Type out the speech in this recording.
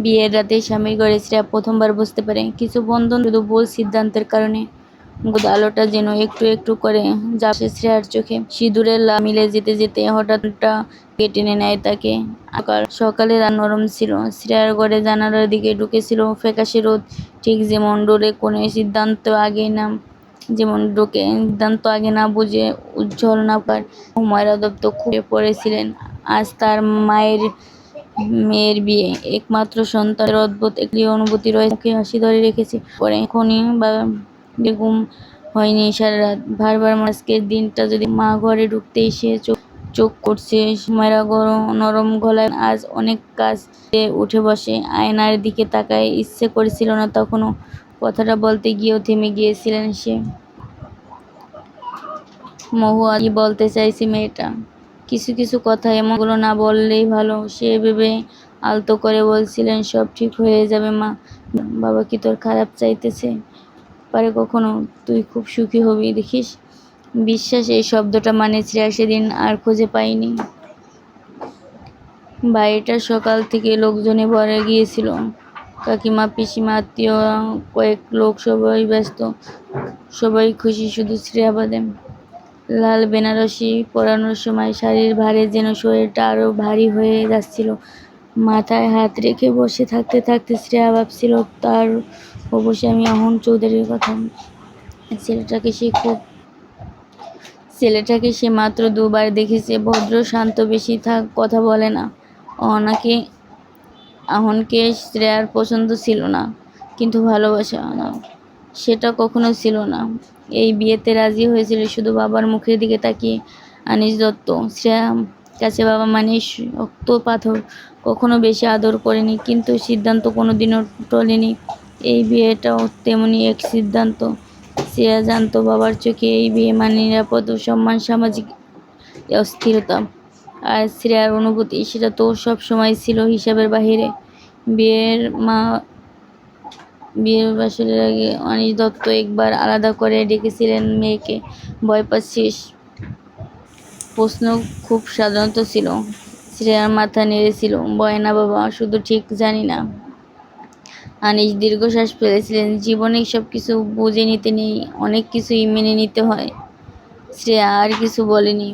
বিয়ের রাতে স্বামীর ঘরে শ্রেয়া প্রথমবার বুঝতে পারে কিছু বন্ধন শুধু ভুল সিদ্ধান্তের কারণে। আলোটা যেন একটু একটু করে যাচ্ছে শ্রেয়ার চোখে। সিঁদুরের লাল মিলে যেতে যেতে হঠাৎ টেনে নেয় তাকে। সকালের আলো নরম ছিল। শ্রেয়ার ঘরে জানালার দিকে ঢুকেছিল ফ্যাকাশে রোদ, ঠিক যেমন ডোরে কোণে সিদ্ধান্ত আগে না বুঝে উজ্জ্বল না পার। হুমায়রা দত্ত খুঁড়ে পড়েছিলেন। আজ তার মেয়ের বিয়ে, একমাত্র সন্তানের অদ্ভুত একটি অনুভূতি রয়েছে। মুখে হাসি ধরে রেখেছে পরে এখনই বা ঘুম হয়নি সারা রাত। বারবার আজকের দিনটা যদি মা ঘরে ঢুকতেই সে চোখ করছে। হুমায়রা নরম গলায় আজ অনেক কাজ উঠে বসে। আয়নার দিকে তাকায়। ইচ্ছে করেছিল না তখনও। কথাটা বলতে গিয়েও থেমে গিয়েছিলেন সে। মহুয়া কি বলতে চাইছে মেয়েটা? কিছু কিছু কথা এমনগুলো না বললেই ভালো, সে ভেবে আলতো করে বলছিলেন, সব ঠিক হয়ে যাবে মা। বাবা কি তোর খারাপ চাইতেছে পারে কখনো? তুই খুব সুখী হবি দেখিস। বিশ্বাস, এই শব্দটা মানে শ্রেয়া সেদিন আর খুঁজে পায়নি। বাড়িটা সকাল থেকে লোকজনে ভরে গিয়েছিল। কাকিমা, পিসিমা, আত্মীয়, কয়েক লোক, সবাই ব্যস্ত, সবাই খুশি, শুধু শ্রেয়া বাদে। লাল বেনারসি পরানোর সময় শাড়ির ভারে যেন শরীরটা আরো ভারী হয়ে যাচ্ছিল। মাথায় হাত রেখে বসে থাকতে থাকতে শ্রেয়া ভাবছিল তার হবু স্বামী আহন চৌধুরীর কথা। ছেলেটাকে সে মাত্র 2 বার দেখেছে। ভদ্র, শান্ত, বেশি কথা বলে না। আহনকে শ্রেয়ার পছন্দ ছিল না, কিন্তু ভালোবাসা না, সেটা কখনো ছিল না। এই বিয়েতে রাজি হয়েছিল শুধু বাবার মুখের দিকে তাকিয়ে। আনিস দত্ত শ্রেয়ার কাছে বাবা মানে শক্ত পাথর, কখনো বেশি আদর করেনি, কিন্তু সিদ্ধান্ত কোনোদিনও টলেনি। এই বিয়েটাও তেমনি এক সিদ্ধান্ত। শ্রেয়া জানতো বাবার চোখে এই বিয়ে মানে নিরাপদ ও সম্মান, সামাজিক অস্থিরতা। আর শ্রেয়ার অনুভূতি, সেটা তো সব সময় ছিল হিসাবের বাহিরে। বিয়ের বাসরের আগে অনিশ দত্ত একবার আলাদা করে ডেকেছিলেন মেয়েকে। ভয় পাচ্ছিস? প্রশ্ন খুব সাধারণ ছিল। শ্রেয়ার মাথা নেড়েছিল। ভয় না বাবা, শুধু ঠিক জানি না। আনিস দীর্ঘশ্বাস ফেলেছিলেন। জীবনে সবকিছু বুঝে নিতে নেই, অনেক কিছুই মেনে নিতে হয়। শ্রেয়া আর কিছু বলেনি।